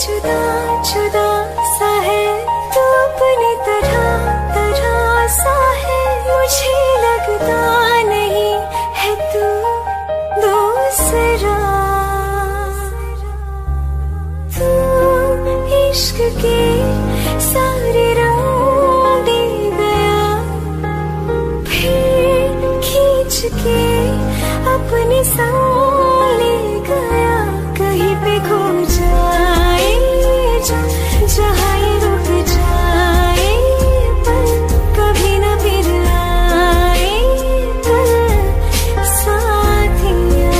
जुदा जुदा सा है तू अपनी तरह तरह सा है, मुझे लगता नहीं है तू दूसरा। तू इश्क के सारे रंग दे गया, फिर खींच के अपने संग ले गया। कहीं पे खो जाए जहाँ ये रुक जाए, पर कभी न फिर आए साथिया।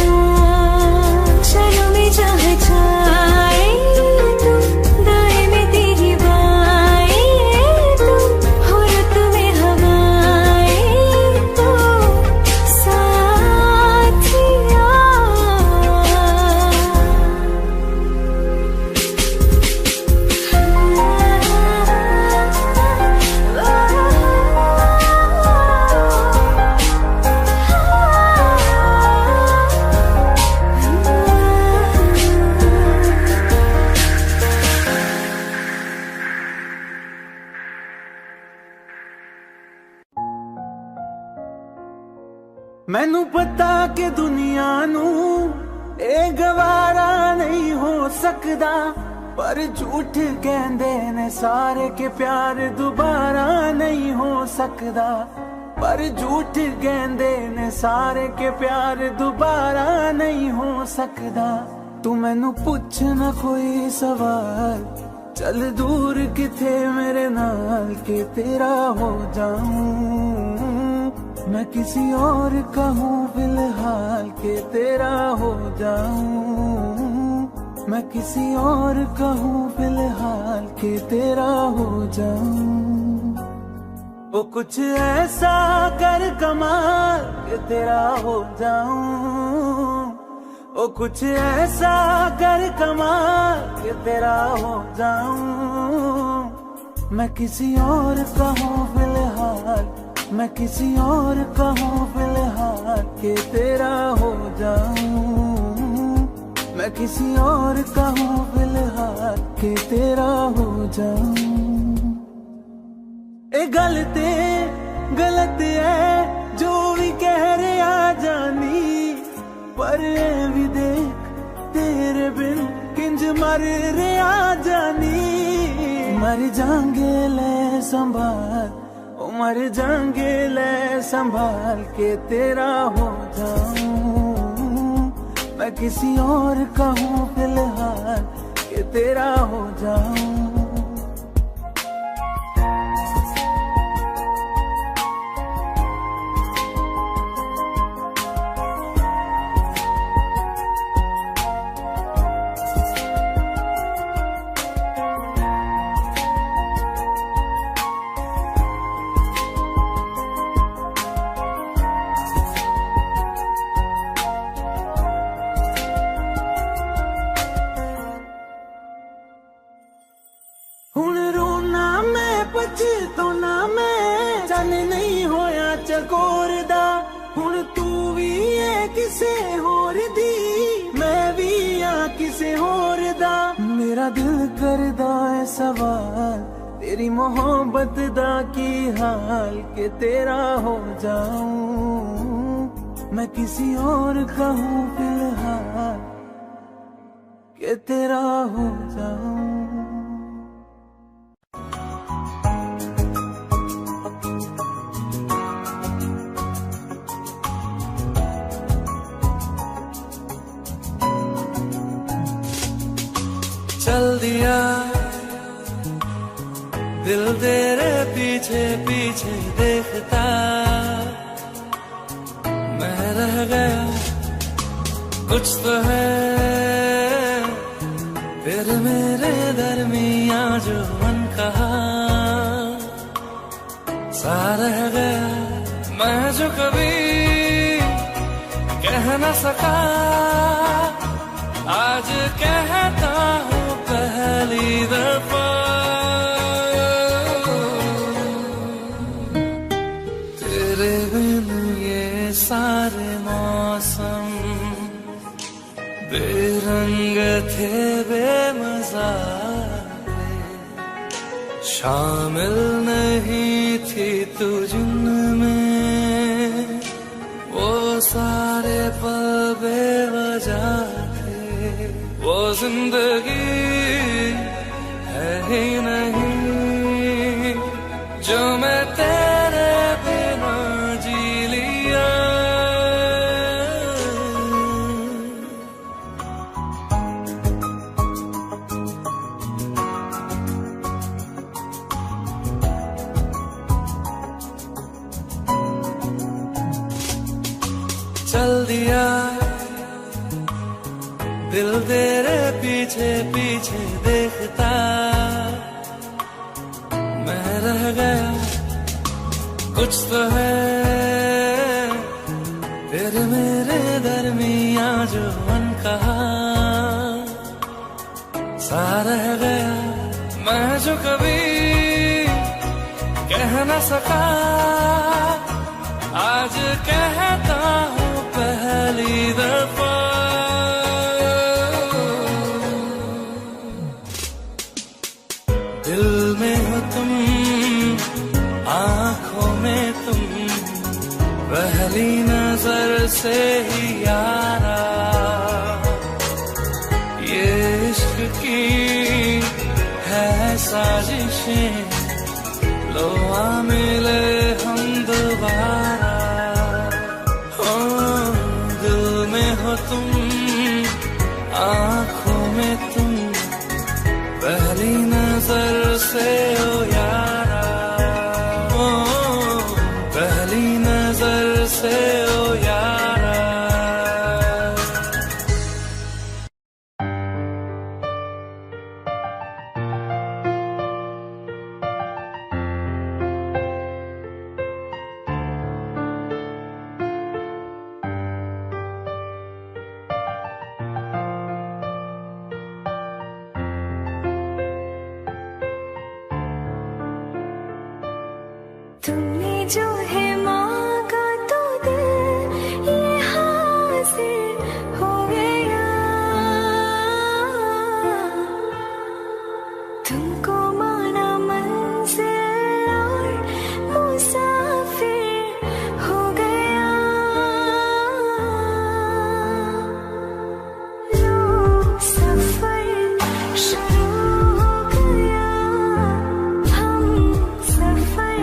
चलो मैं जहाँ जाए तू, दाएं में तेरी बाएं तू, हो रुत में हवाएं तो साथिया। मैनू पता कि दुनिया नू ए गवारा नहीं हो सकदा, पर झूठ कहंदे ने सारे के प्यार दोबारा नहीं हो सकदा। पर झूठ कहंदे ने सारे के प्यार दोबारा नहीं हो सकदा। तू मैनू पुछ ना कोई सवाल, चल दूर किथे मेरे नाल के तेरा हो जाऊं। मैं किसी और का हूँ फिलहाल के तेरा हो जाऊं। मैं किसी और का हूँ फिलहाल के तेरा हो जाऊं। वो कुछ ऐसा कर कमाल के तेरा हो जाऊं। वो कुछ ऐसा कर कमाल के तेरा हो जाऊं। मैं किसी और का हूँ फिलहाल, मैं किसी और का हूँ फिलहाल के तेरा हो जाऊं। मैं किसी और का हूँ फिलहाल के तेरा हो जाऊं। ए गलत है जो भी कह रहे आ जानी, पर ए भी देख तेरे बिन किंज मर रहे आ जानी। मर जाएंगे ले संभाल, मर जाएंगे ले संभाल के तेरा हो जाऊं। मैं किसी और का हूँ फिलहाल के तेरा हो जाऊं। हुण रोना मैं पछताना मैं, जाने नहीं होया चकोर दा। हुण तू भी है किसे होर दी, मैं भी आ किसे होर दा। मेरा दिल करदा है सवाल, तेरी मोहब्बत दा की हाल के तेरा हो जाऊं। मैं किसी और का हूँ फिलहाल के तेरा हो जाऊं। चल दिया दिल तेरे पीछे पीछे देखता, मैं रह गया कुछ तो है फिर मेरे दरमियां जो मन कहा सा रह गया। मैं जो कभी कह न सका आज कहता हूँ पहली दफा। तेरे बिन ये सारे मौसम बेरंग थे बेमजा शामिल नहीं थी तू जिनमें, वो सारे पल बेवजह थे। वो जिंदगी है ही नहीं जो मैं तेरे बिना जी लिया। चल दिया दिल तेरे पीछे पीछे देखता, मैं रह गया कुछ तो है तेरे मेरे दरमिया जो अनकहा सा रह गया। मैं जो कभी कह न सका आज कहता हूँ पहली दफा। दिल में हो तुम, आँखों में तुम, पहली नजर से ही यारा। ये इश्क की है साजिशें, लो आ मिले हम दोबारा। दिल में हो तुम, आँखों में तुम, पहली नजर से ओ यारा। पहली नजर से ओ यारा। तुमने जो है मांगा तो दिल ये हासिल हो गया। तुमको माना मंजिल और मुसाफिर हो गया। लो सफर शुरू हो गया, हम सफर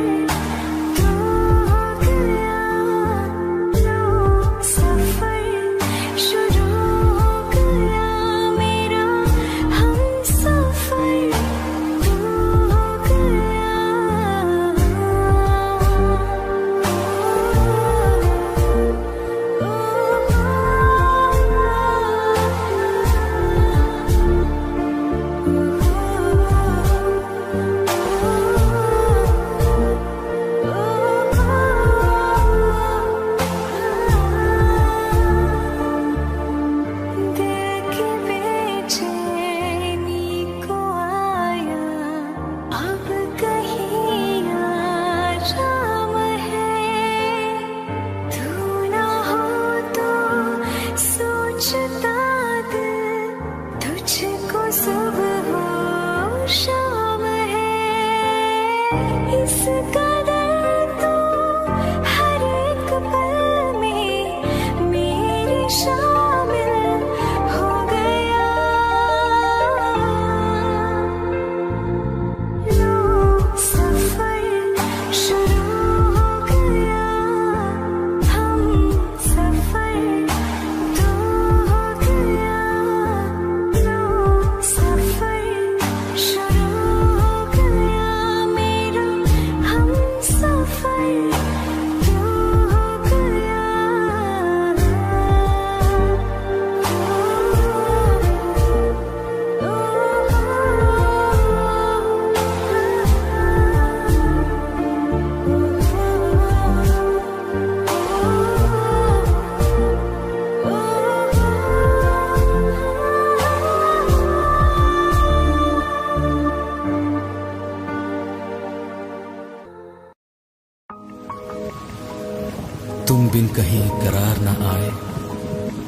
तुम बिन कहीं करार न आए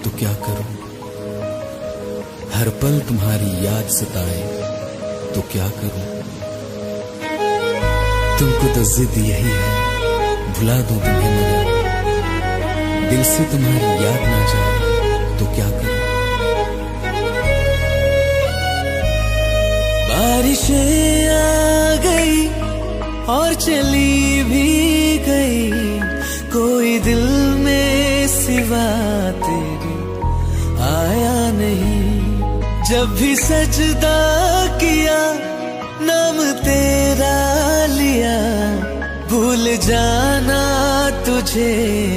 तो क्या करूं, हर पल तुम्हारी याद सताए तो क्या करूं। तुमको तो जिद यही है, भुला दूं तुम्हें मगर दिल से तुम्हारी याद ना जाए तो क्या करूं। बारिशें आ गई और चली भी गई, कोई दिल में सिवा तेरे आया नहीं। जब भी सजदा किया नाम तेरा लिया, भूल जाना तुझे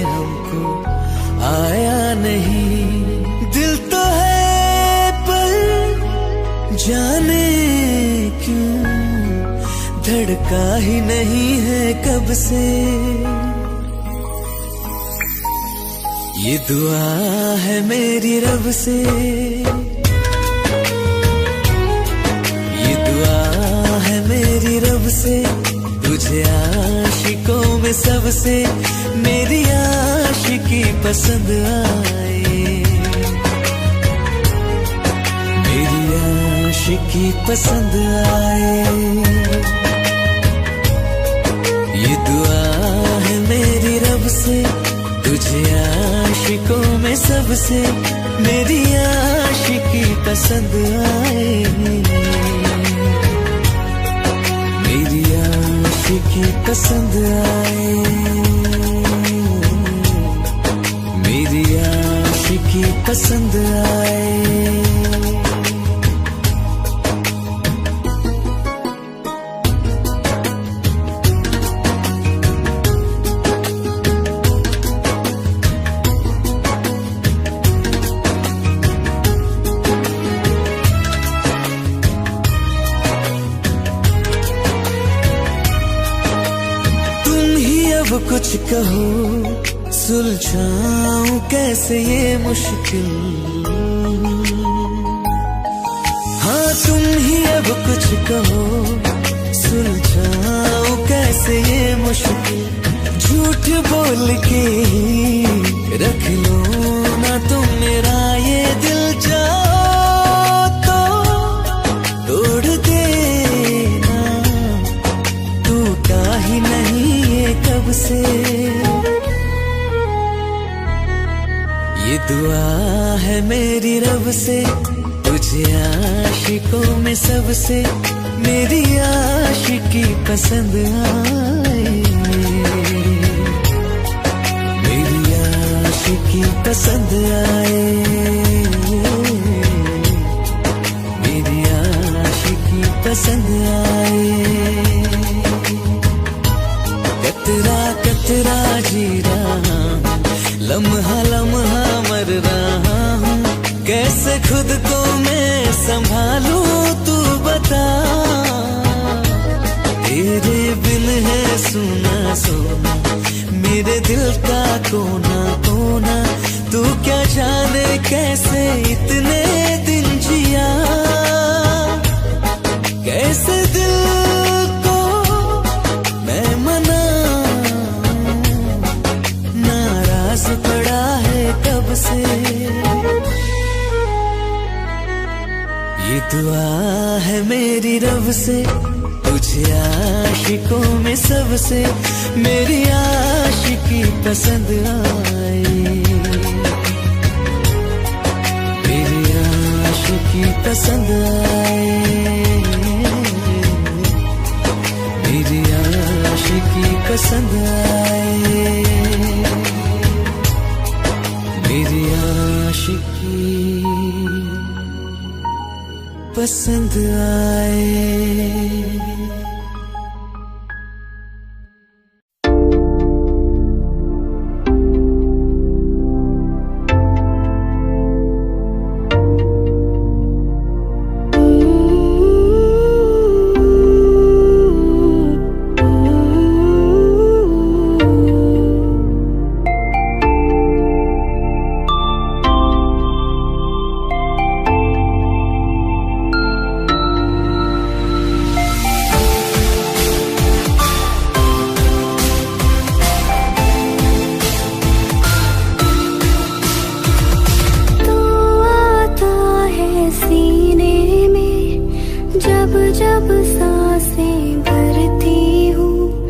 हमको आया नहीं। दिल तो है पर जाने क्यों धड़का ही नहीं है कब से। ये दुआ है मेरी रब से, ये दुआ है मेरी रब से, तुझे आशिकों में सबसे मेरी आशिकी पसंद आए, मेरी आशिकी पसंद आए। ये दुआ है मेरी रब से, तुझे आशिकों में सबसे मेरी आशिकी पसंद आए, मेरी आशिकी पसंद आए, मेरी आशिकी पसंद आए। कुछ कहो सुलझाऊं कैसे ये मुश्किल, हाँ तुम ही अब कुछ कहो सुलझाऊं कैसे ये मुश्किल। झूठ बोल के रख लो ना तुम मेरा ये दिल, जाओ तो तोड़ देना, टूटा ही नहीं कब से। ये दुआ है मेरी रब से, तुझे आशिकों में सबसे मेरी आशिकी पसंद आए, मेरी आशिकी पसंद आए, मेरी आशिकी पसंद आए। कतरा कतरा जी रहा हूँ, लम्हा लम्हा मर रहा हूँ, कैसे खुद को मैं संभालूं तू बता। तेरे बिन है सुना सोना मेरे दिल का कोना कोना, तू क्या जाने कैसे इतने दिन जिया, कैसे दिल पड़ा है कब से। ये दुआ है मेरी रब से, तुझे आशिकों में सबसे मेरी आशिकी पसंद आए, मेरी आशिकी पसंद आए, मेरी आशिकी पसंद आए, मेरी आशिकी पसंद आए। जब सांसें भरती हूँ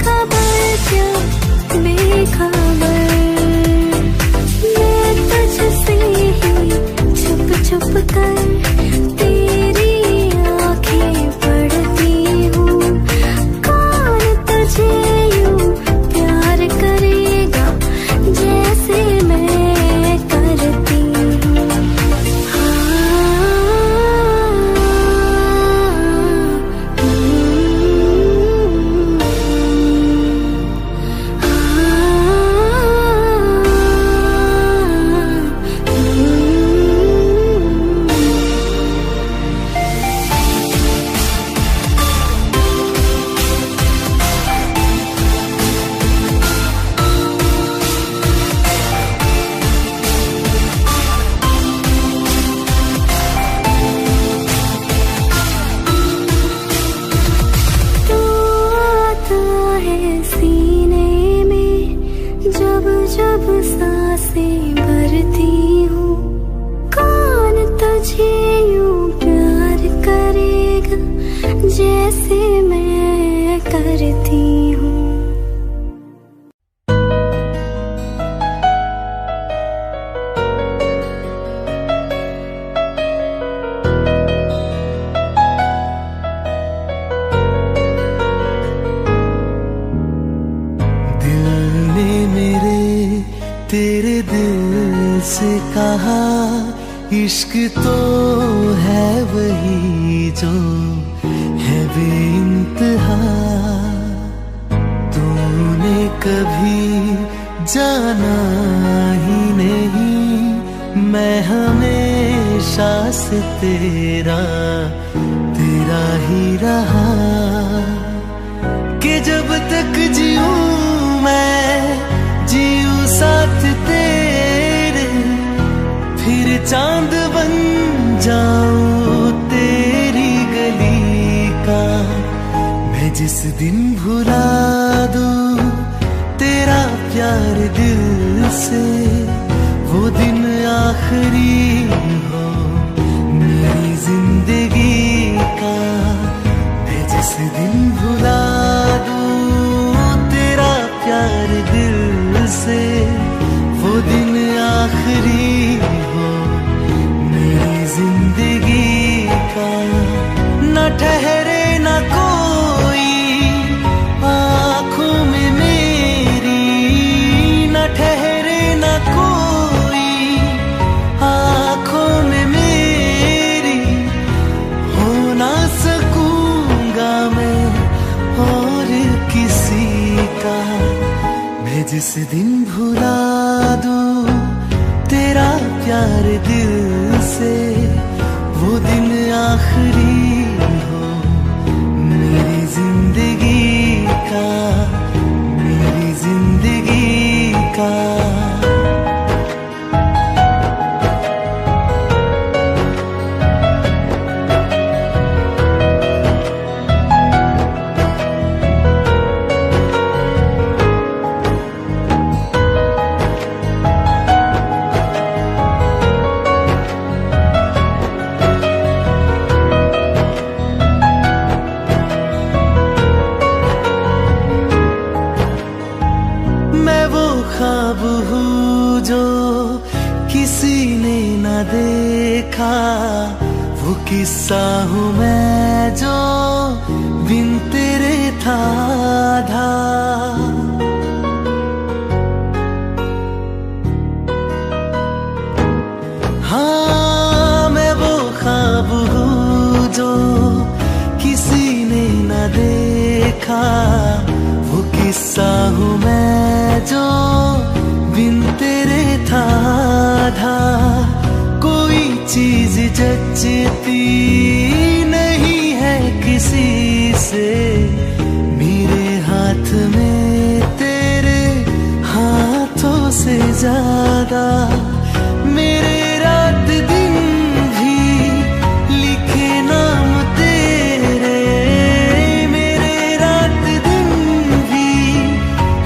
खबर क्या बेखबर, मैं तुझसे ही छुप छुप कर तेरी आंखें पढ़ती हूँ। कौन तुझे यूं प्यार करेगा जैसे मैं करती हूँ। सीने में जब जब सांसें भरती हूँ, कौन तुझे यूं प्यार करेगा जैसे मैं करती हूँ। तेरे दिल से कहा इश्क तो है वही जो है बेइंतहा। तूने कभी जाना ही नहीं, मैं हमेशा से तेरा ही रहा। कि जब तक जीऊं मैं जीऊं साथ तेरे, फिर चांद बन जाऊं तेरी गली का। मैं जिस दिन भुला दूं तेरा प्यार दिल से, वो दिन आखिरी हो मेरी जिंदगी का। मैं जिस दिन भुला दूं तेरा प्यार दिल से, वो दिन आखिरी हो मेरी जिंदगी का। न ठहरे न कोई आँखों में मेरी, न ठहरे न कोई आँखों में मेरी। हो ना सकूंगा मैं और किसी का। मैं जिस दिन भुला दूं तेरा प्यार दिल से, वो दिन आखिरी हो मेरी जिंदगी का, मेरी जिंदगी का। ख्वाब हूँ जो किसी ने न देखा, वो किस्सा हूँ मैं जो बिन तेरे था आधा। हाँ मैं वो ख्वाब हूँ जो किसी ने न देखा, वो किस्सा हूँ मैं जो बिन तेरे था आधा। कोई चीज जचती नहीं है किसी से, मेरे हाथ में तेरे हाथों से ज्यादा। मेरे रात दिन भी लिखे नाम तेरे, मेरे रात दिन भी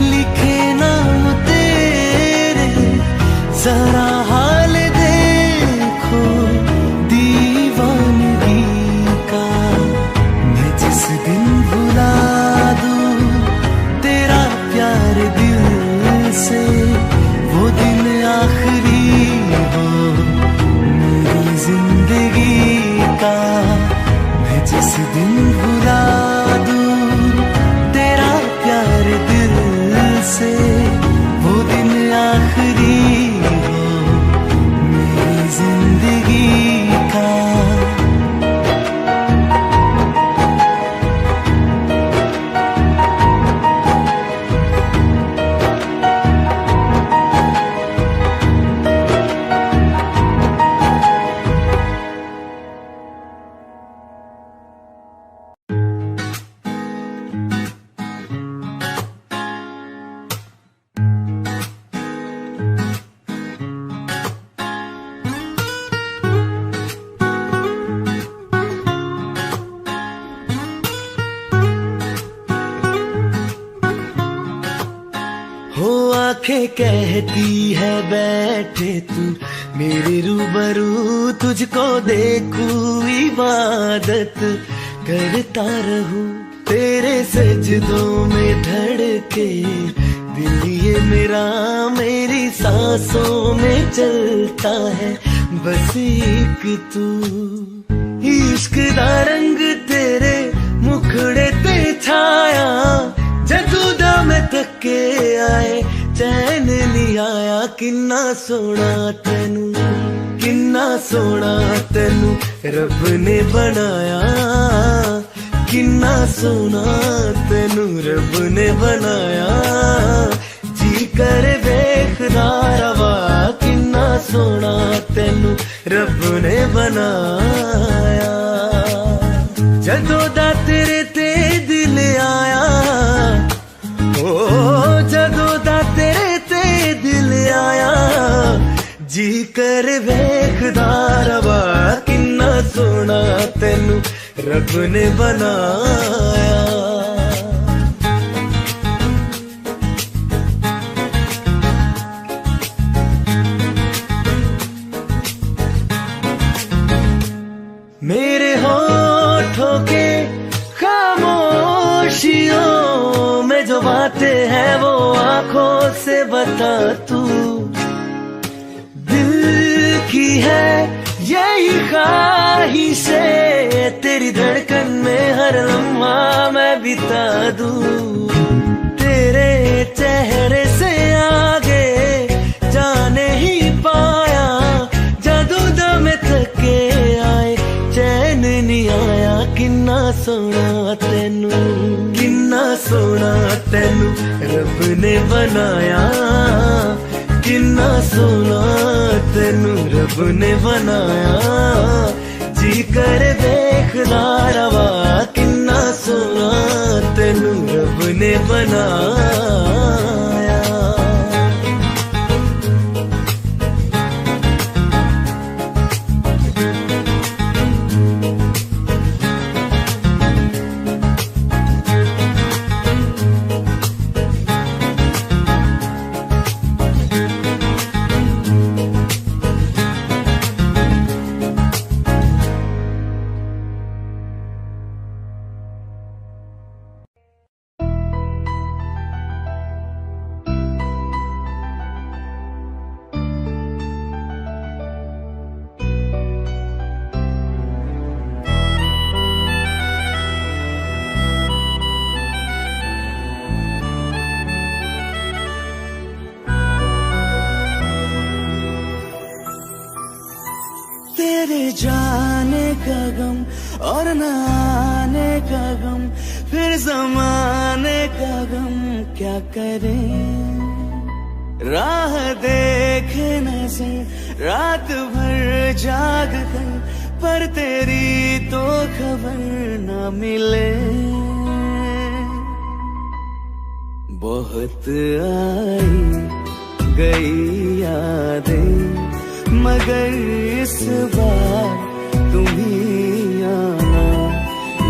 लिखे नाम तेरे। जरा हाल देखो दीवानगी का, मैं जिस दिन भुला दूं प्यार दिल से, वो दिन आखिरी हो मेरी जिंदगी का। मैं जिस दिन भुला दूं तेरा प्यार दिल से, वो दिन आखिरी हो मेरी जिंदगी का। आंखें कहती है बैठे तू मेरे रूबरू, तुझको देखूं इबादत करता रहूं। तेरे सजदों में धड़के दिल ये मेरा, मेरी सांसों में चलता है बस एक तू। इश्क दा रंग तेरे मुखड़े ते छाया, जदू दा मैं थके आए चैन नहीं आया। किन्ना सोना तेनू, किन्ना सोना तेनू रब ने बनाया। किन्ना सोना तेनू रब ने बनाया। जी कर वेखदा रवा, किन्ना सोना तेनू रब ने बनाया। जदों दा तेरे ते दिल आया, ओ जदों दा तेरे ते दिल आया। जी कर वेखदा रवा, किन्ना सोना तेनू रब ने बनाया। मेरे होठों के खामोशियों में जो बातें हैं वो आंखों से बता तू। दिल की है यही ख्वाहिशें, तेरी धड़कन में हर लम्हा मैं बिता दूं। तेरे चेहरे से आगे जाने ही पाया, जादू दम थके आए चैन नहीं आया। किन्ना सोना तेनू, किन्ना सोना तेनू रब ने बनाया। किन्ना सोना तेनू रब ने बनाया। जी कर देखदा रवा, किन्ना सोना तेनू रब ने बनाया। तेरे जाने का गम और न आने का गम, फिर ज़माने का गम क्या करें। राह देखे नजर रात भर जाग कर, पर तेरी तो खबर न मिले। बहुत आई गई यादें, मगर इस बार तुम ही आना।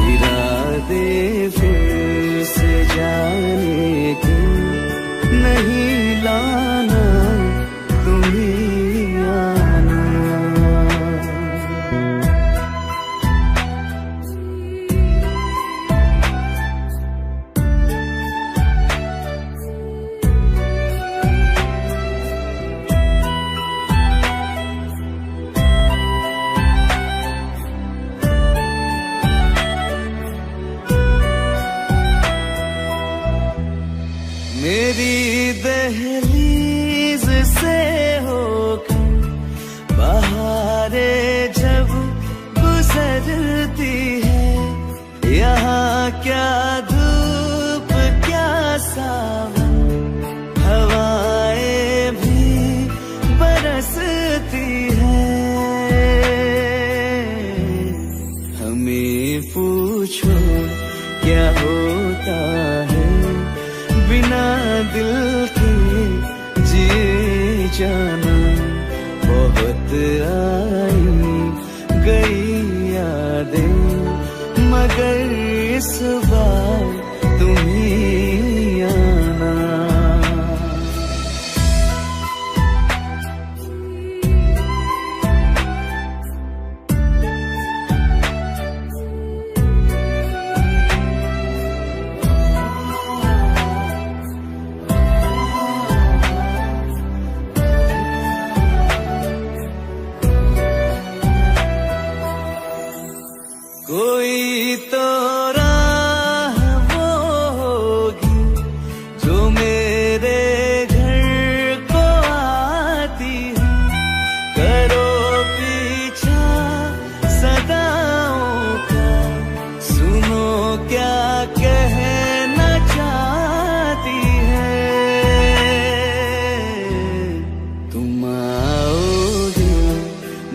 इरादे फिर से जाने के नहीं लाना, तुम ही आना। मेरी दहलीज से होकर बहारें जब गुजरती है, यहाँ क्या धूप क्या सावन, हवाएं भी बरसती है। हमें पूछो क्या होता है बिना दिल के जिए जाना। बहुत आई गई यादें मगर इस बार तुम ही आना। कोई तो राह वो होगी जो मेरे घर को आती है, करो पीछा सदाओं का, सुनो क्या कहना चाहती है। तुम आओगे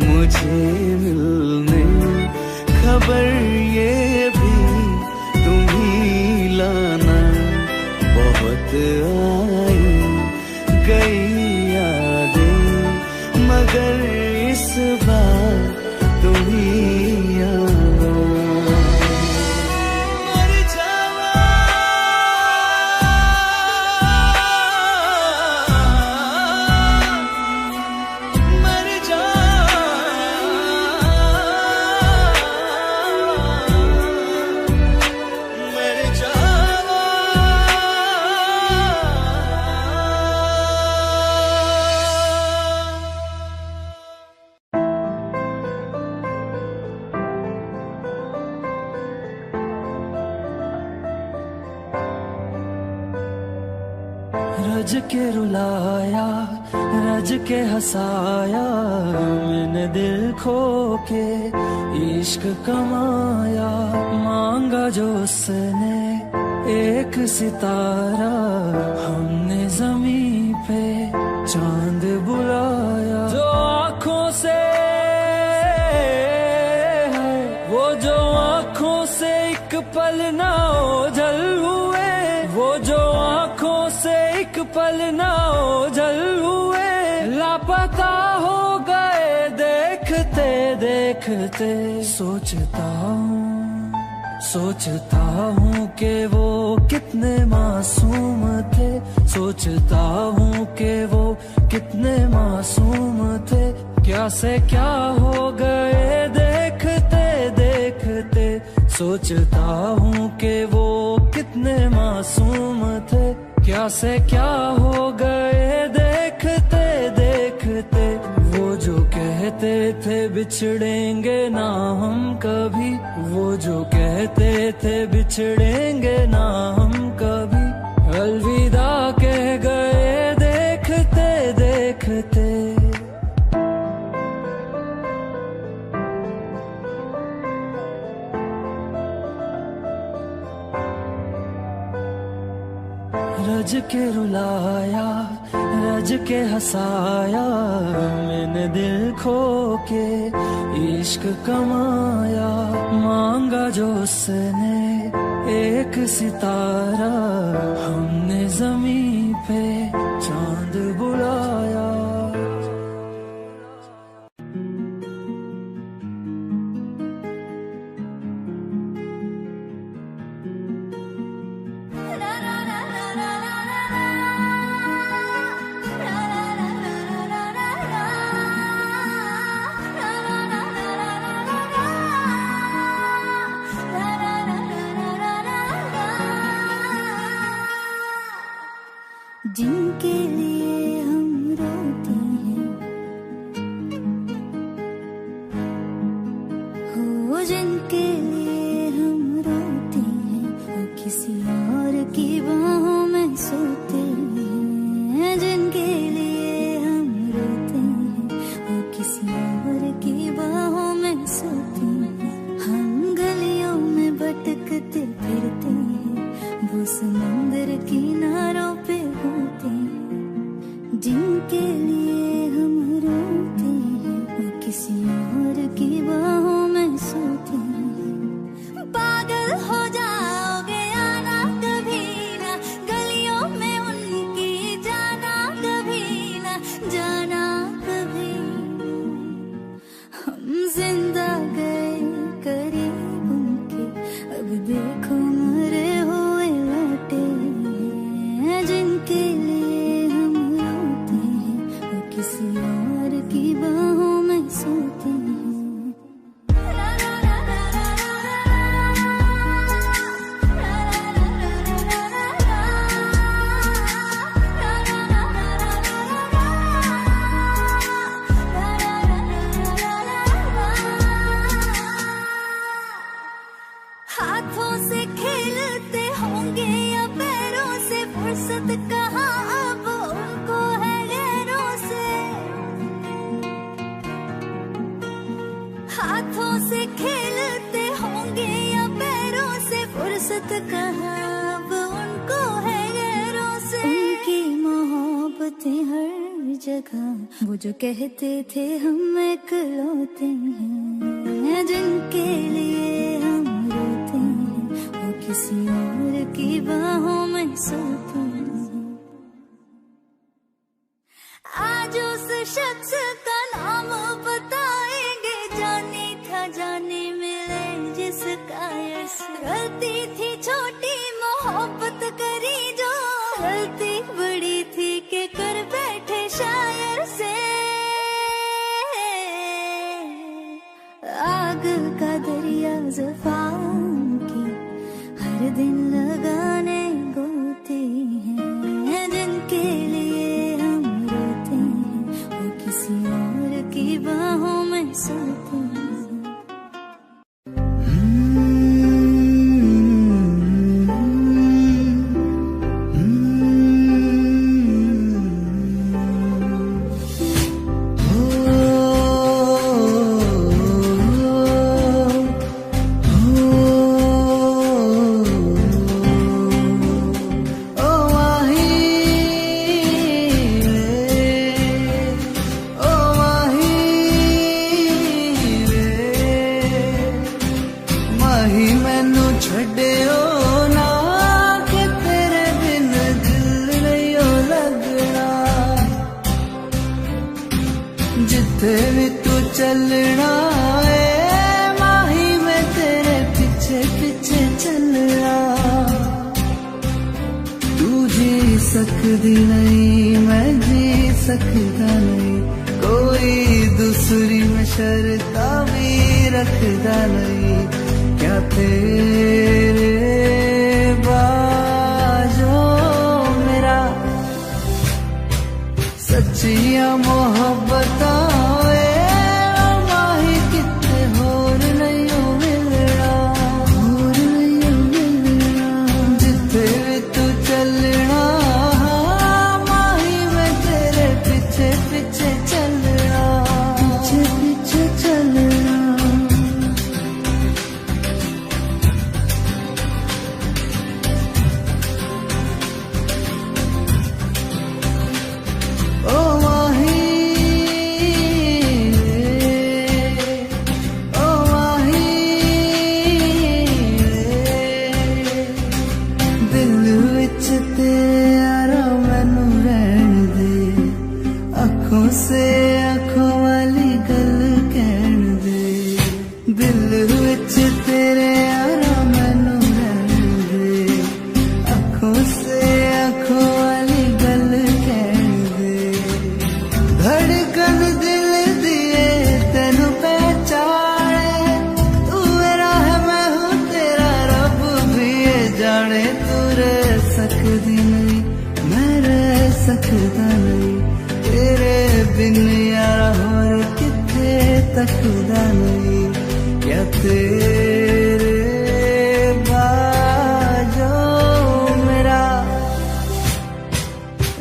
मुझे मिलने, खबर ये भी तुम ही लाना। बहुत आई गई यादें मगर इस बार तुम ही आना। मर जावा मर जावा मर जावा। रज के रुलाया रज के हंसाया, मैंने दिल खो के इश्क कमाया। मांगा जो उसने एक सितारा, हमने जमीन पे चांद बुलाया। जो आँखों से है वो जो आँखों से एक पल ना ओझल हुए, वो जो आँखों से एक पल ना ओझल हुए। लापता हो गए देखते देखते, सोचता हूँ कि वो कितने मासूम थे, सोचता हूँ कि वो कितने मासूम थे। क्या से क्या हो गए देखते देखते, सोचता हूँ कि वो कितने मासूम थे। क्या से क्या हो गए देखते देखते। वो जो कहते थे बिछड़ेंगे ना हम कभी, वो जो कहते थे बिछड़ेंगे ना हम कभी, अलविदा कह गए देखते देखते। रज के रुलाया रज के हंसाया, मैंने दिल खो के इश्क कमाया। मांगा जो उसने एक सितारा, हमने जमीन पे चांद बुलाया। जिनके लिए हम रोते हैं, हो जिनके लिए हम रोते हैं, वो किसी और की बाहों में सोते जिनके लिए हम रोते हैं वो किसी और की बाहों में सोते हैं। हाथों से खेलते होंगे या पैरों से, फुर्सत कहाँ अब उनको है गैरों से। हाथों से खेलते होंगे या पैरों से, फुर्सत कहाँ अब उनको है गैरों से। उनकी मोहब्बतें हर जगह, वो जो कहते थे हम इकलौते हैं। जिनके लिए हम रोते हैं वो किसी और की बाहों में सोते हैं। आज उस शख्स का नाम बताएंगे, जाने था जाने मिले जिसका यश। गलती थी छोटी मोहब्बत करी जो, गलती बड़ी थी कि कर बैठे शायर से। आग का दरिया ज़ुफ़ान की हर दिन लगाने गोते हैं। जिनके लिए हम रोते हैं वो किसी और की बाहों में सोते हैं। जिथे भी तू चलना है माही मैं तेरे पीछे पीछे चलना। तू जी सकदी नहीं मैं जी सकता नहीं, कोई दूसरी में शर्ता भी रखदा नहीं। क्या तेरे बाजो मेरा सच्चिया मोहब्बत माही कितने होर नहीं हो मिलना, होर नहीं हो मिलना। जिथे भी तू चलना माही मैं तेरे पीछे पीछे चलना, पीछे पीछे चलना। से आँखों वाली गल कहन दे, दिल विच तेरे यारा मैनू रहन दे। आँखों से आँखों वाली गल कहन दे, धड़कन दिल दिए तेनू पहचाने। तू मेरा है मैं हूँ तेरा, रब भी ये जाने। तू रह सकदी नहीं मैं रह सकदा नहीं, तेरे बिन यारा होर किथे तकदा नहीं। क्या तेरे बाजो मेरा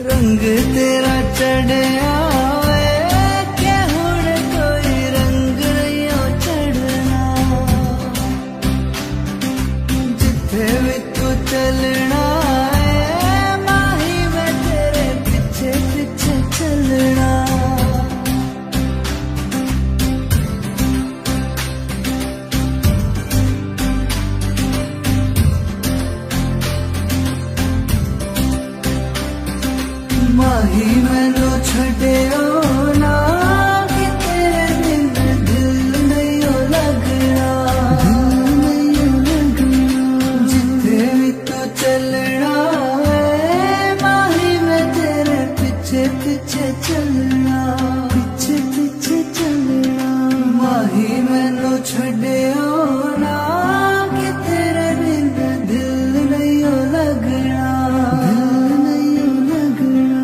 रंग तेरा चढ़िया के हुण कोई रंग नहीं चढ़ना। जिथे भी तू चलना माही मैं तेरे पीछे पीछे चलना। माही मैनू छड्डियो ना कि तेरे बिन दिल नहीं लगना, दिल नहीं लगना। जिथे भी तू चलना है माही चलना, पीछे पीछे चलना, माही मैनू छड्डियो ना कि तेरे बिन दिल नहीं लगना, दिल नहीं लगना।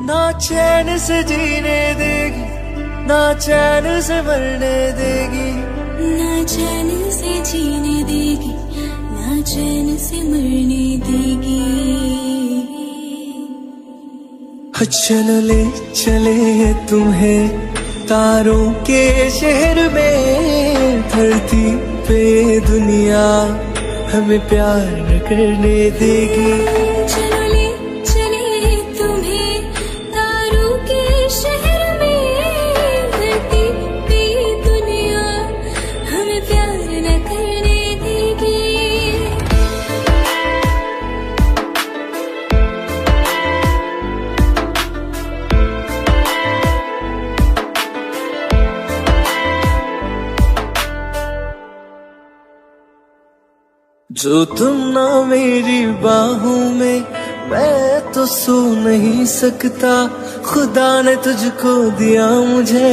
ना चैन से जीने देगी, ना चैन से मरने देगी, ना चैन से जीने देगी, ना चैन से मरने देगी। चलो ले चले तुम्हें तारों के शहर में, धरती पे दुनिया हमें प्यार न करने देगी। चलो ले चले तुम्हें तारों के शहर में, धरती पे दुनिया हमें प्यार न करने देगी। जो तुम ना मेरी बाहों में, मैं तो सो नहीं सकता। खुदा ने तुझको दिया मुझे,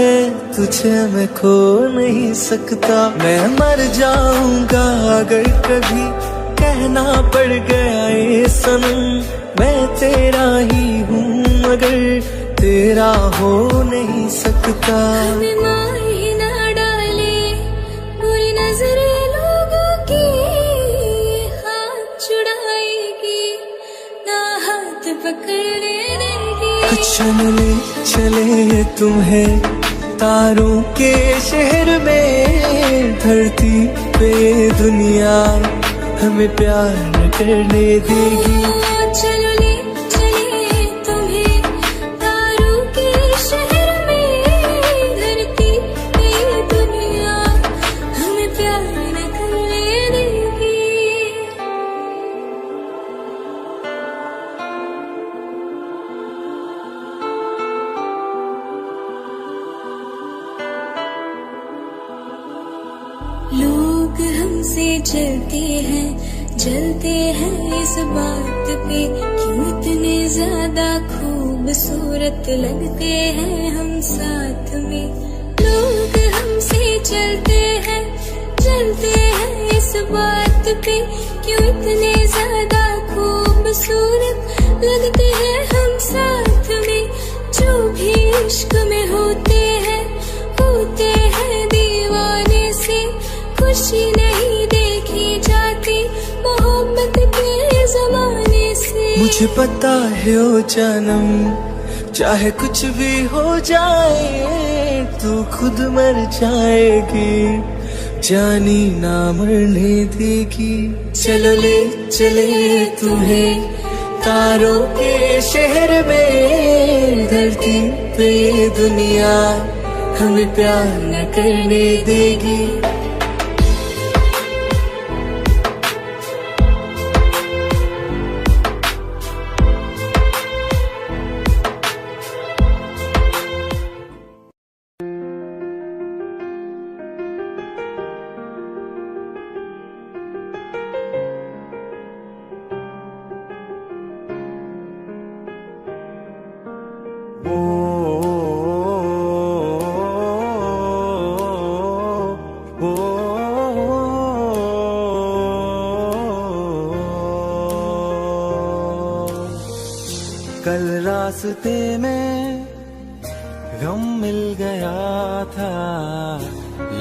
तुझे मैं खो नहीं सकता। मैं मर जाऊंगा अगर कभी कहना पड़ गया ये सनम, मैं तेरा ही हूँ मगर तेरा हो नहीं सकता। हमें मार ही ना डाले बुरी नजरें लोगों की, हाथ छुड़ाएगी ना हाथ पकड़ने देगी। चलो ले चले तुम्हें तारों के शहर में, धरती पे दुनिया हमें प्यार न करने देगी। चलो ले चले तुम्हें तारों के शहर में, धरती पे दुनिया हमें प्यार न करने देगी। लोग हमसे जलते हैं इस बात पे, क्यों इतने ज्यादा खूबसूरत लगते हैं हम साथ में। लोग हमसे जलते हैं इस बात पे, क्यों इतने ज्यादा खूबसूरत लगते हैं हम साथ में। जो भी इश्क में होते हैं दीवाने से, खुशी नहीं देखी जाती मोहब्बत के जमाने से। मुझे पता है ओ जानम, चाहे कुछ भी हो जाए तू खुद मर जाएगी, जानी ना मरने देगी। चलो ले चले तुम्हें तारों के शहर में, धरती पे दुनिया हमें प्यार न करने देगी। कल रास्ते में गम मिल गया था,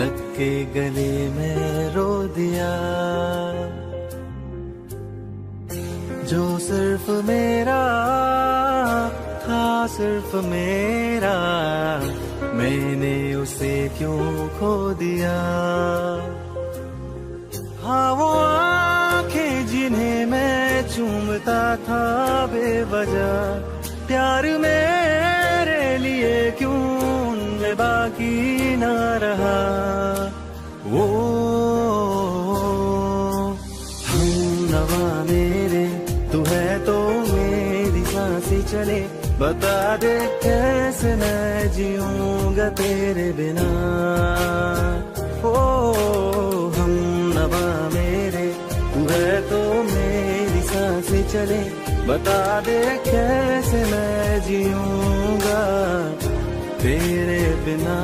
लग के गले में रो दिया। जो सिर्फ मेरा था, सिर्फ मेरा, मैंने उसे क्यों खो दिया। हाँ वो आंखें जिन्हें मैं चूमता था बेवजह, प्यार मेरे लिए क्यों उनमें बाकी ना रहा। वो हम नवा मेरे, तू है तो मेरी सांसें चले, बता दे कैसे मैं जीऊंगा तेरे बिना। ओ हम नवा मेरे, तू है तो मेरी सांसें चले, बता दे कैसे मैं जीऊंगा तेरे बिना।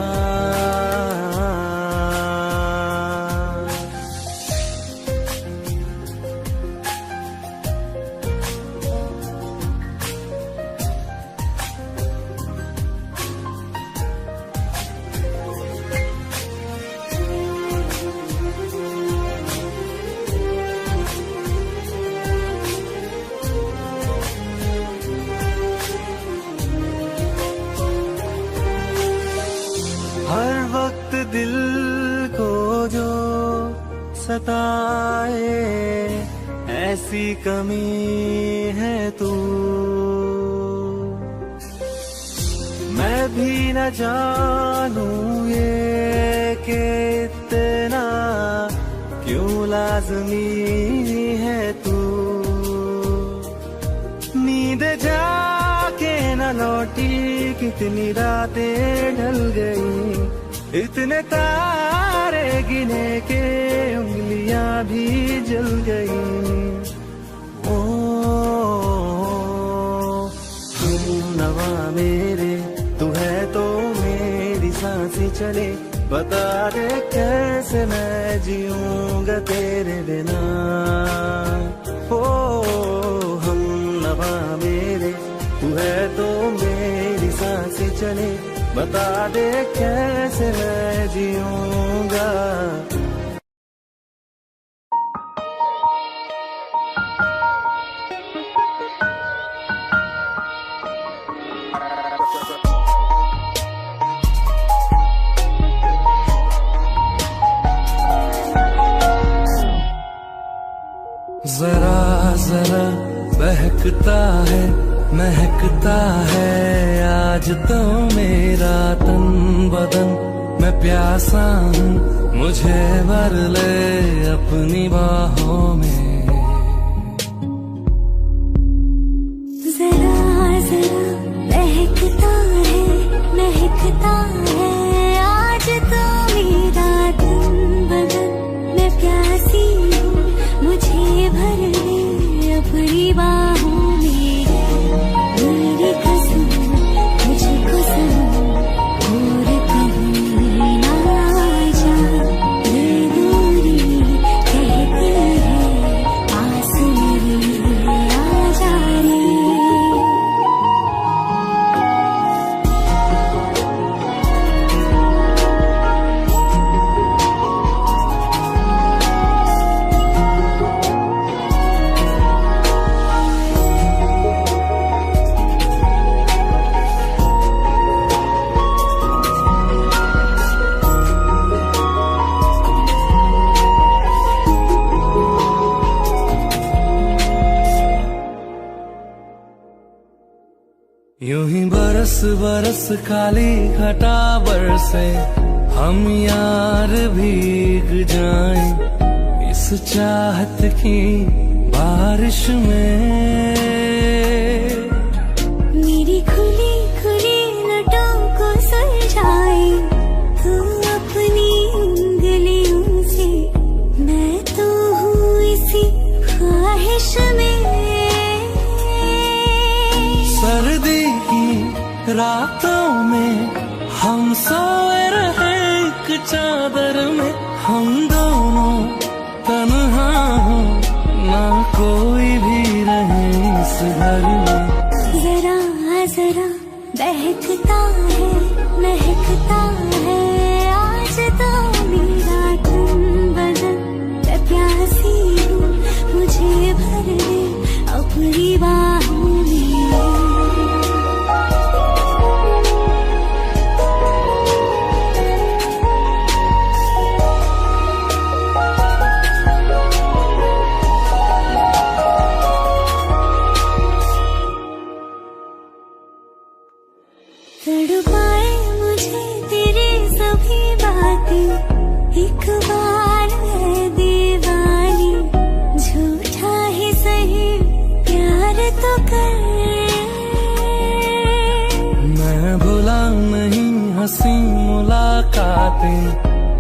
हर वक्त दिल को जो सताए, ऐसी कमी है तू। मैं भी न जानूं ये कि इतना क्यों लाज़मी है तू। नींद जाके न लौटी, कितनी रातें ढल गई, इतने तारे गिने के उंगलियां भी जल गई। ओ हम नवा मेरे, तू है तो मेरी सांसें चले, बता दे कैसे मैं जीऊंगा तेरे बिना। ओ हम नवा मेरे, तू है तो मेरी सांसें चले, बता दे कैसे मैं जीऊंगा। जरा जरा बहकता है, महकता है आज तो मेरा तन बदन। मैं प्यासा हूँ, मुझे भर ले अपनी बाहों में। जरा जरा बहकता है, महकता है आज तो मेरा तन बदन। मैं प्यासी हूँ, मुझे भर ले अपनी बाहों में। मेरी कसम मुझको सनम, और कहीं ना जा। ये दूरी कहती है पास मेरे आ जा रे। यूं ही बरस बरस काली घटा बरसे, हम यार भीग जाएं इस चाहत की बारिश में। मेरी खुली खुली लटों को सुलझाए तू अपनी उंगलियों से। मैं तो हूँ इसी ख्वाहिश में। सर्दी की रातों में हम सोए रहे एक चादर में। हम दोनों तन्हा हो, ना कोई भी रहे इस घर में। जरा जरा बहकता है, महकता है आज तो मेरा तन बदन। मैं प्यासी हूँ, मुझे भर ले अपनी बाहों में। एक बार है दीवानी, झूठा ही सही प्यार तो कर। मैं भुला नहीं हंसी मुलाकातें,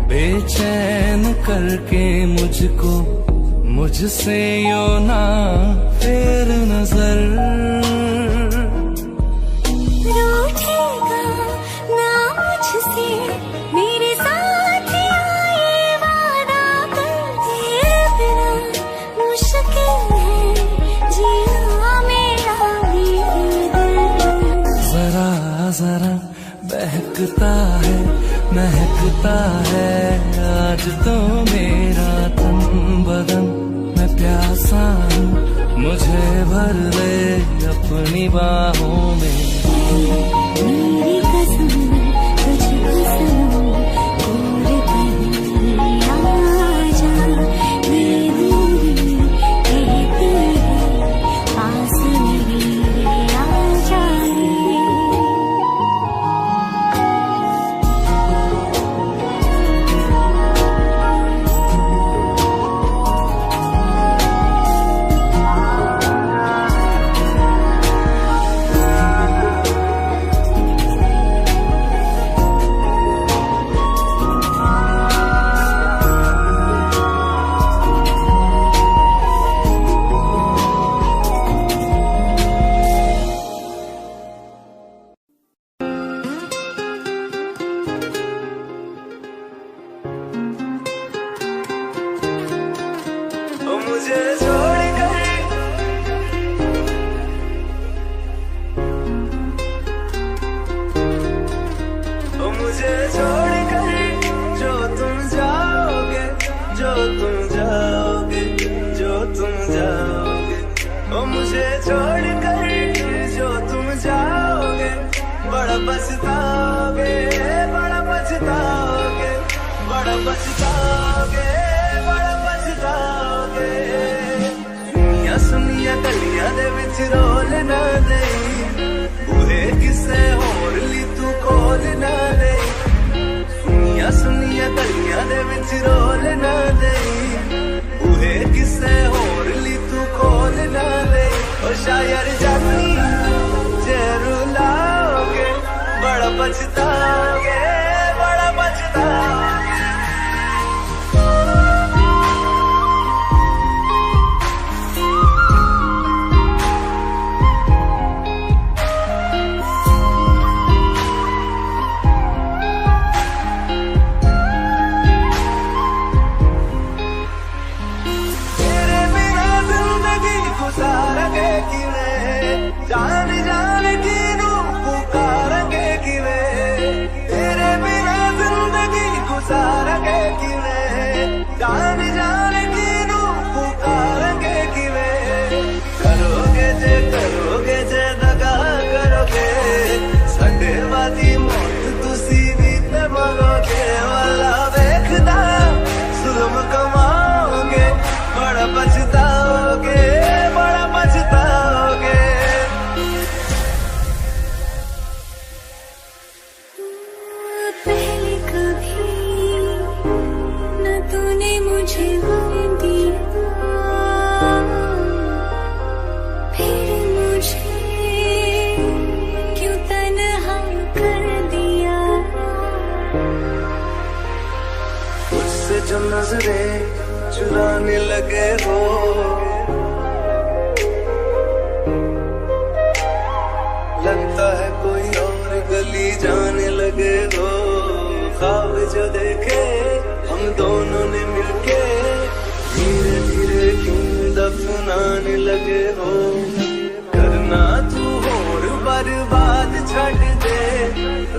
बेचैन करके मुझको मुझसे यो ना फेर नजर। रूठेगा ना मुझसे मेरे साथ आए वादा कर, तेरे बिना मुश्किल है जीना मेरा भी दिल। जरा जरा बहकता है महकता है आज तो मेरा तन बदन। मैं प्यासा हूँ मुझे भर ले अपनी बाहों में। मेरी कसम तुझको सनम, दूर कहीं आ जा। ये दूरी कहती है पास मेरे आ जा। मुझे छोड़कर मुझे छोड़कर जो तुम जाओगे, जो तुम जाओगे, जो तुम जाओगे। ओ मुझे छोड़कर जो तुम जाओगे, बड़ा पछताओगे, बड़ा पछताओगे, बड़ा पछताओगे, बड़ा पछताओगे। सुनिया सुनिया गलियां दे विच रोल ना दे, बूहे किसे होर ली तू कोल ना दे। सुनिया सुनिया गलियां दे विच रोल ना दे, बूहे किसे होर ली तू कोल ना दे। ओ शायर जानी जे रुलाओगे, बड़ा पछताओगे, बड़ा पछताओगे। जान जान की नू पुकारेंगे किवे, तेरे बिना जिंदगी गुजारेंगे किवे। जान जान की नू पुकारेंगे किवे, करोगे जे दगा करोगे, सडे वादी मौत तुसी भी ते मरोगे। वाला वेखदा जुल्म कमाओगे, बड़ा पछताओगे, बड़ा पछताओगे। पहले कभी न तूने मुझे गम दिया, फिर मुझे क्यों तन्हा कर दिया। मुझसे जो नजरें चुराने लगे हो, लगता है कोई और गली जाने लगे हो। ख्वाब जो देखे हम दोनों ने मिलके, धीरे धीरे क्यों दफनाने लगे हो। करना तू होर बर्बाद छड़ दे,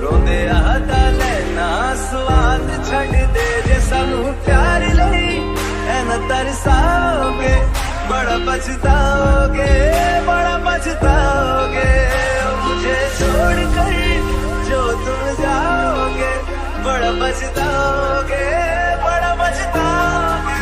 रोंदे आता लेना स्वाद छड़ दे। जे सानू प्यार लई ऐना तरसाओगे, बड़ा पछताओगे, बड़ा पछताओगे। मुझे छोड़कर जो तुम जाओगे, बड़ा पछताओगे, बड़ा पछताओगे।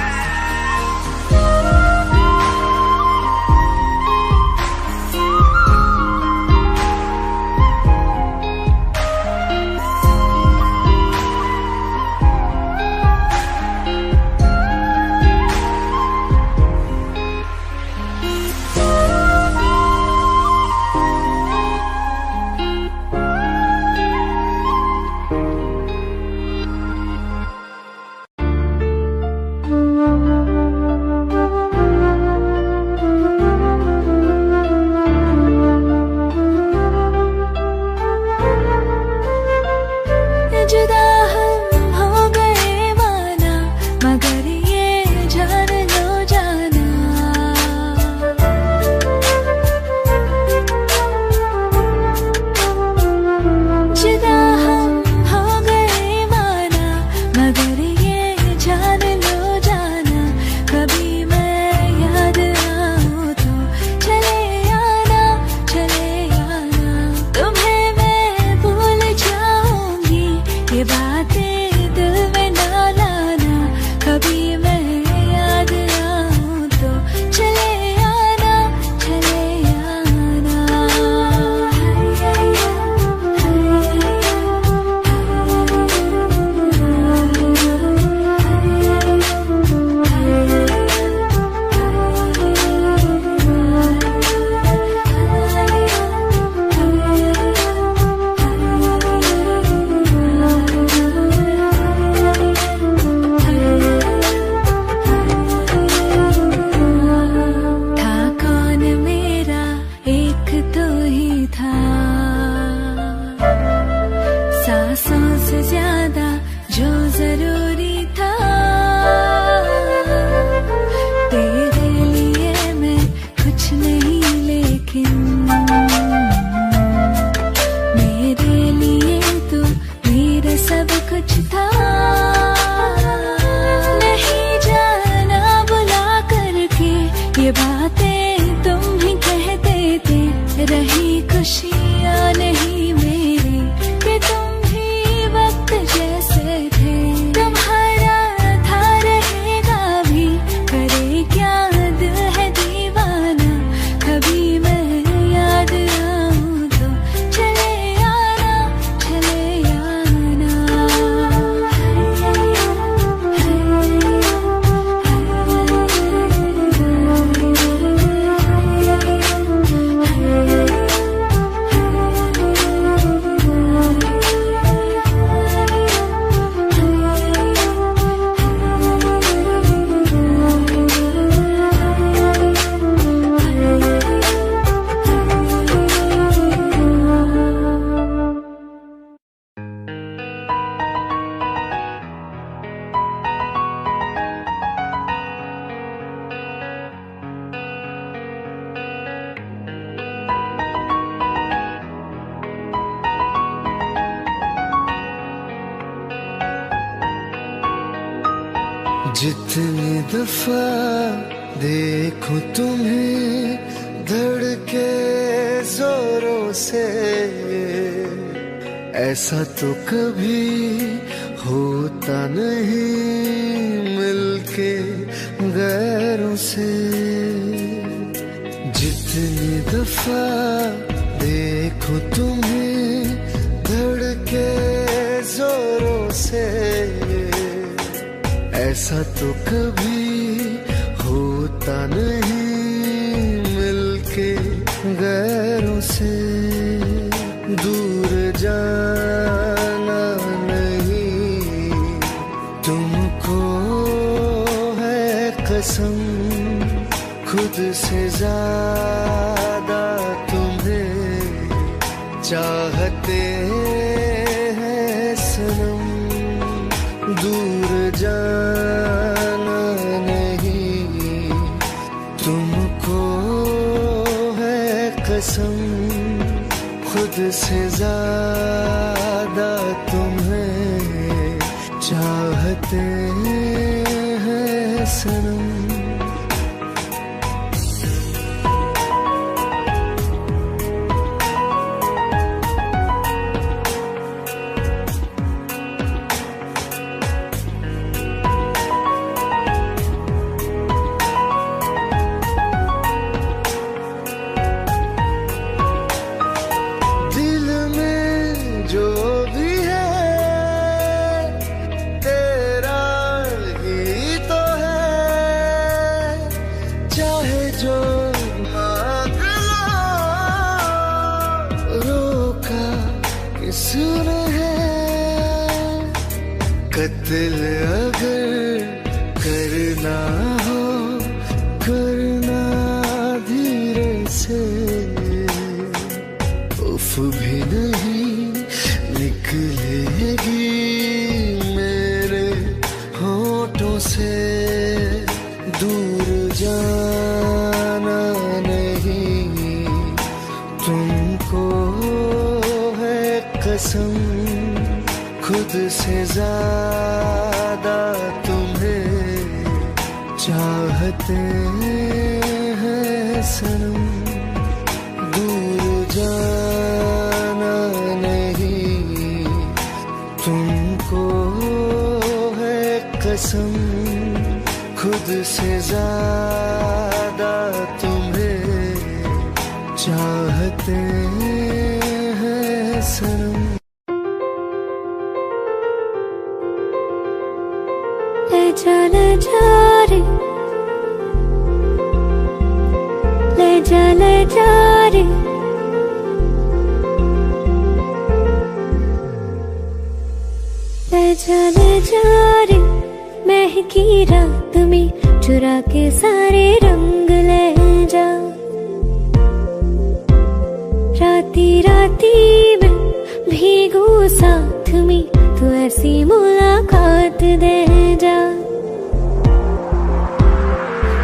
कुछ था, नहीं जाना बुला करके ये बातें तुम ही कहते थे। रही खुशियाँ नहीं मेरी कि तुम भी वक्त जैसे थे। तुम्हारा था रहेगा भी, करे क्या दिल है दीवाना। कभी मैं याद आऊं तो चले आना, चले आना। जितनी दफा देखूं तुम्हें धड़के जोरों से, ऐसा तो कभी होता नहीं मिलके गैरों से। जितनी दफा देखूं तुम्हें धड़के जोरों से, ऐसा तो कभी होता नहीं मिलके गैरों से। दूर जाना नहीं तुमको है कसम, खुद से ज्यादा तुम्हें चाहते हैं सनम। दूर जाना नहीं तुमको है कसम, खुद से ज्यादा तुम्हें चाहते हैं सनम। दिल अगर करना हो करना धीरे से, उफ भी नहीं निकलेगी मेरे होठों से। दूर जाना नहीं तुमको है कसम, खुद से ज्यादा तुम्हें चाहते हैं सनम। दूर जाना नहीं तुमको है कसम, खुद से ज्यादा तुम्हें चाहते हैं सनम। ले जा रे, ले जा रे, ले जा रे। महकी रात में चुरा के सारे रंग ले जा। राती राती में भीगू साथ में, तू ऐसी मुलाकात दे जा।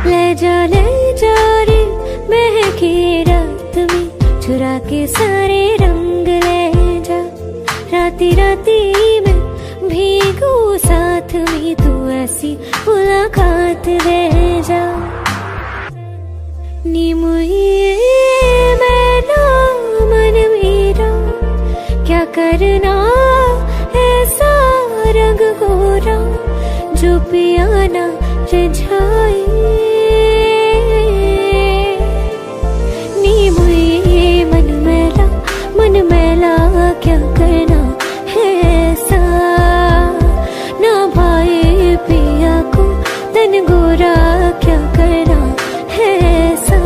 ले जा रे, महकी रात में चुरा के सारे रंग ले जा। राती राती में भी में तू ऐसी मुलाकात दे जा। नी मुझे मैना मन मेरा क्या करना ऐसा रंग गोरा जो पियाना रिझाए। नी मुझे मन मैला क्या करना है ऐसा, ना भाई पिया को तन गोरा क्या करना है ऐसा।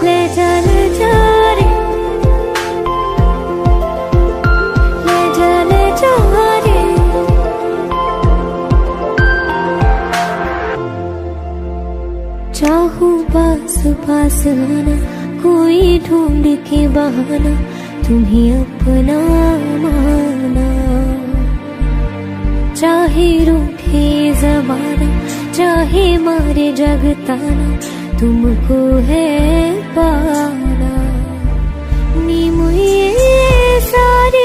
ले जा रे, ले जा रे। चाहूं पास पास आना, कोई ढूंढ के बहाना तुम्हें अपना माना। चाहे रूठे ज़माना, चाहे मारे जगताना, तुमको है पाना। नी मुझे सारी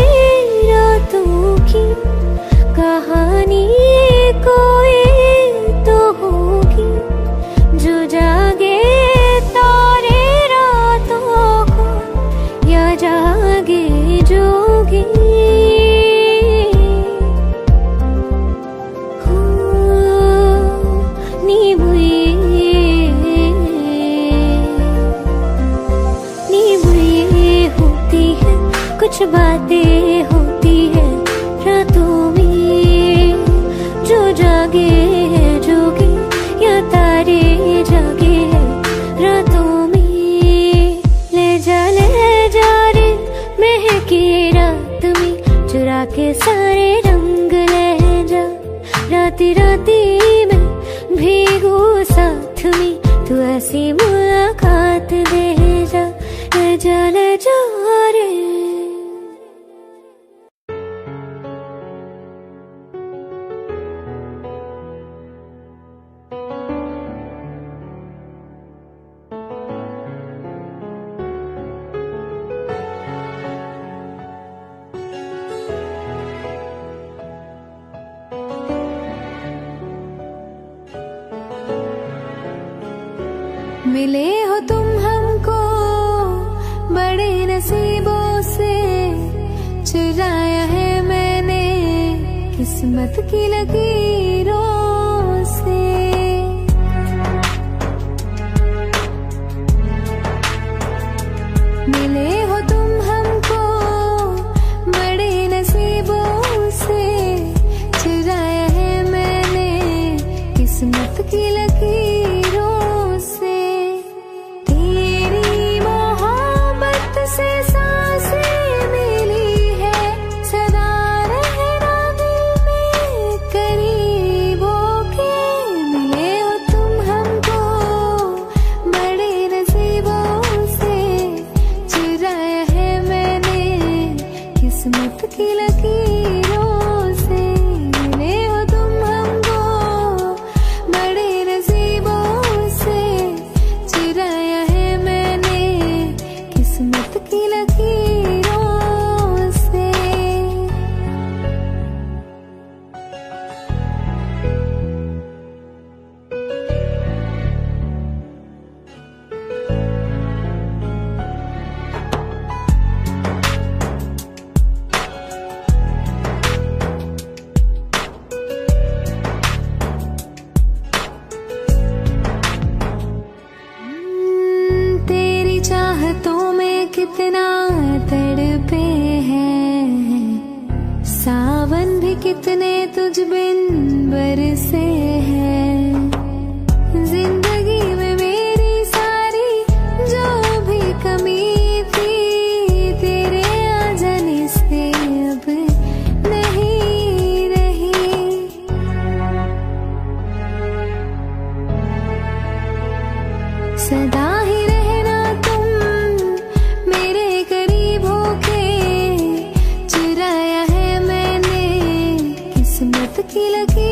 रातों की कहानी कोई तो होगी, जो जागे तारे रातों को या जागे जोगी। नी बुरी होती है कुछ बातें होती है रातों में, जो जागे है जोगी या तारे जागे है रातों में। ले जा रे महके रात में, चुरा के सारे रंग ले जा। राती राती में भीगू साथ में, तू ऐसी मुलाकात दे जा। ले जा रे। मिले हो तुम हमको बड़े नसीबों से, चुराया है मैंने किस्मत की लकीरों से। मिले हो तुम हमको बड़े नसीबों से, चुराया है मैंने किस्मत की लकीरों से। तेरी मोहब्बत से सांसें मिली है, सदा रहना दिल में करीब होके। मिले हो तुम हमको बड़े नसीबों से, चुराया है मैंने किस्मत की लकीरों से। मिले हो तुम हमको बड़े नसीबों से, चुराया है मैंने किस्मत की लकीरों से। तेरी चाहतों में कितना तड़पे हैं, सावन भी कितने तुझ बिन बरसे हैं। जिंदगी में मेरी सारी जो भी कमी थी, तेरे आ जाने से अब नहीं रही। सदा ही रहना तुम मेरे करीब होके, चुराया है मैंने किस्मत की लकीर।